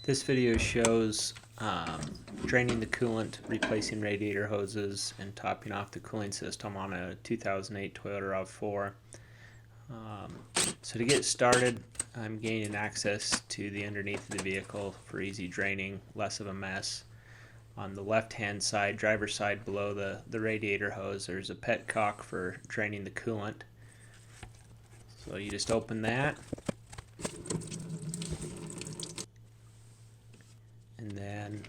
This video shows draining the coolant, replacing radiator hoses, and topping off the cooling system on a 2008 Toyota Rav4. So to get started, I'm gaining access to the underneath of the vehicle for easy draining, less of a mess. On the left-hand side, driver's side below the radiator hose, there's a petcock for draining the coolant. So you just open that, and then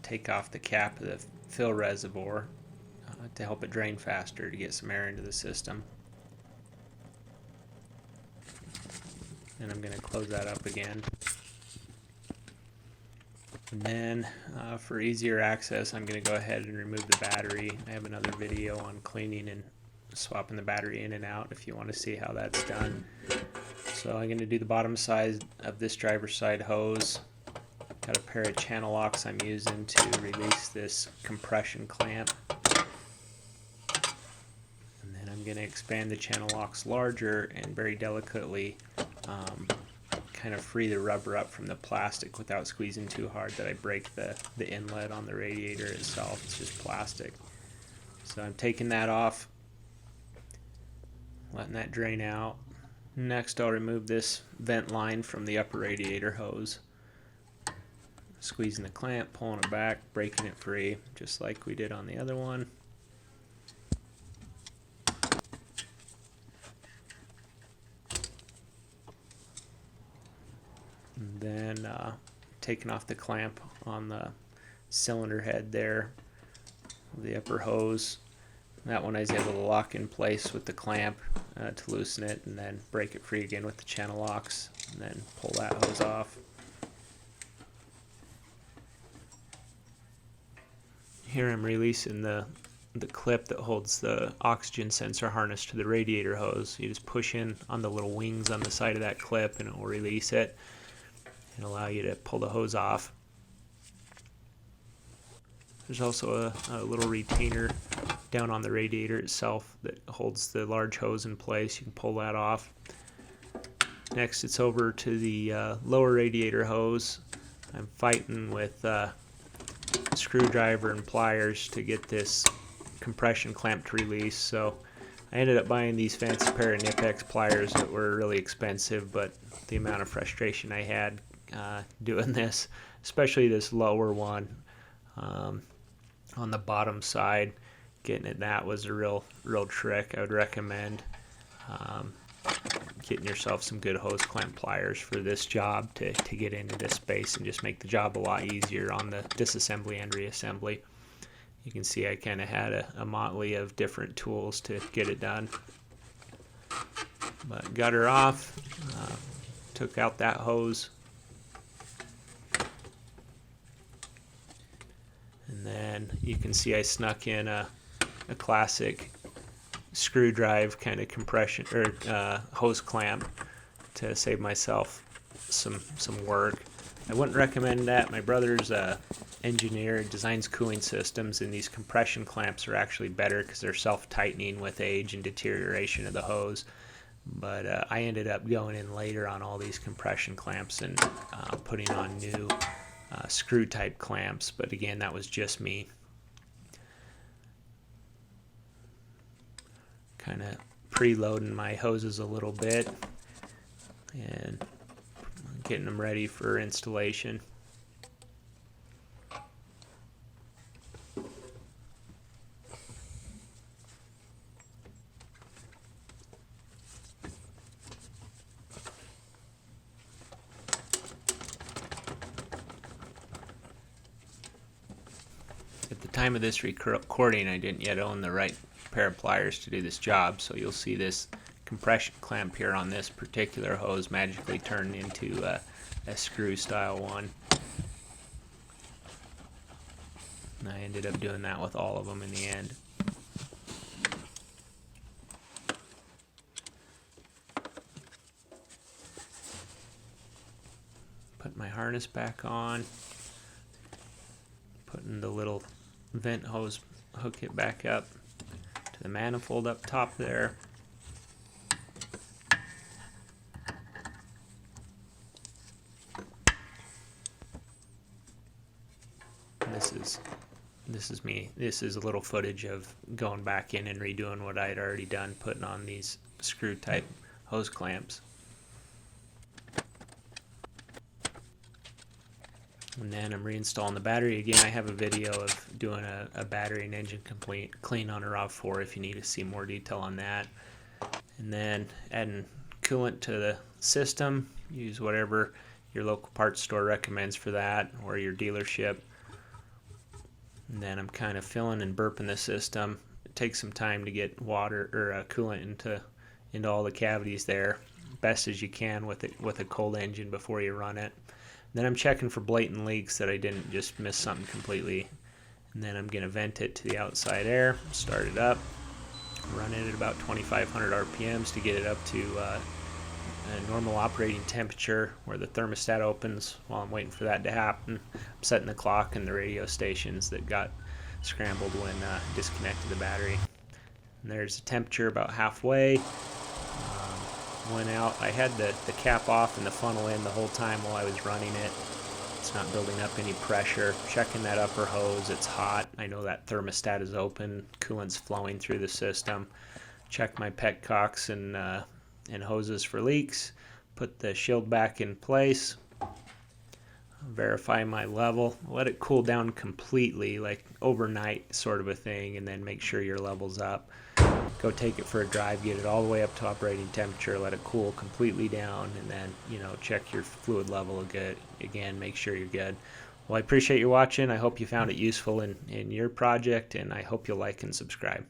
take off the cap of the fill reservoir to help it drain faster, to get some air into the system. And I'm going to close that up again. And then for easier access, I'm going to go ahead and remove the battery. I have another video on cleaning and swapping the battery in and out if you want to see how that's done. So I'm going to do the bottom side of this driver's side hose. Got a pair of channel locks I'm using to release this compression clamp. And then I'm going to expand the channel locks larger and very delicately kind of free the rubber up from the plastic without squeezing too hard that I break the inlet on the radiator itself. It's just plastic. So I'm taking that off, letting that drain out. Next I'll remove this vent line from the upper radiator hose. Squeezing the clamp, pulling it back, breaking it free, just like we did on the other one. And then taking off the clamp on the cylinder head there, the upper hose. That one I was able to lock in place with the clamp to loosen it, and then break it free again with the channel locks, and then pull that hose off. Here I'm releasing the clip that holds the oxygen sensor harness to the radiator hose. You just push in on the little wings on the side of that clip and it will release it and allow you to pull the hose off. There's also a little retainer down on the radiator itself that holds the large hose in place. You can pull that off. Next it's over to the lower radiator hose. I'm fighting with screwdriver and pliers to get this compression clamp to release, so I ended up buying these fancy pair of Nipex pliers that were really expensive, but the amount of frustration I had doing this, especially this lower one on the bottom side, getting it, that was a real trick. I would recommend getting yourself some good hose clamp pliers for this job to get into this space and just make the job a lot easier on the disassembly and reassembly. You can see I kind of had a motley of different tools to get it done. But got her off, took out that hose, and then you can see I snuck in a classic screw drive kind of compression or hose clamp to save myself some work. I wouldn't recommend that. My brother's a engineer, designs cooling systems, and these compression clamps are actually better because they're self-tightening with age and deterioration of the hose. But I ended up going in later on all these compression clamps and putting on new screw type clamps, but again, that was just me. Kind of preloading my hoses a little bit and getting them ready for installation. At the time of this recording, I didn't yet own the right pair of pliers to do this job, so you'll see this compression clamp here on this particular hose magically turn into a screw style one. And I ended up doing that with all of them in the end. Put my harness back on, putting the little vent hose, hook it back up to the manifold up top there. this is me. This is a little footage of going back in and redoing what I had already done, putting on these screw type hose clamps. And then I'm reinstalling the battery again. I have a video of doing a battery and engine clean on a Rav4 if you need to see more detail on that. And then adding coolant to the system. Use whatever your local parts store recommends for that, or your dealership. And then I'm kind of filling and burping the system. It takes some time to get water or coolant into all the cavities there, best as you can with a cold engine before you run it. Then I'm checking for blatant leaks that I didn't just miss something completely. And then I'm going to vent it to the outside air, start it up, run it at about 2,500 RPMs to get it up to a normal operating temperature where the thermostat opens. While I'm waiting for that to happen, I'm setting the clock and the radio stations that got scrambled when disconnected the battery. And there's the temperature about halfway. Went out. I had the cap off and the funnel in the whole time while I was running it. It's not building up any pressure. Checking that upper hose, it's hot. I know that thermostat is open. Coolant's flowing through the system. Check my petcocks and hoses for leaks. Put the shield back in place. Verify my level. Let it cool down completely, like overnight sort of a thing, and then make sure your level's up. Go take it for a drive, get it all the way up to operating temperature, let it cool completely down, and then, check your fluid level again, make sure you're good. Well, I appreciate you watching. I hope you found it useful in your project, and I hope you'll like and subscribe.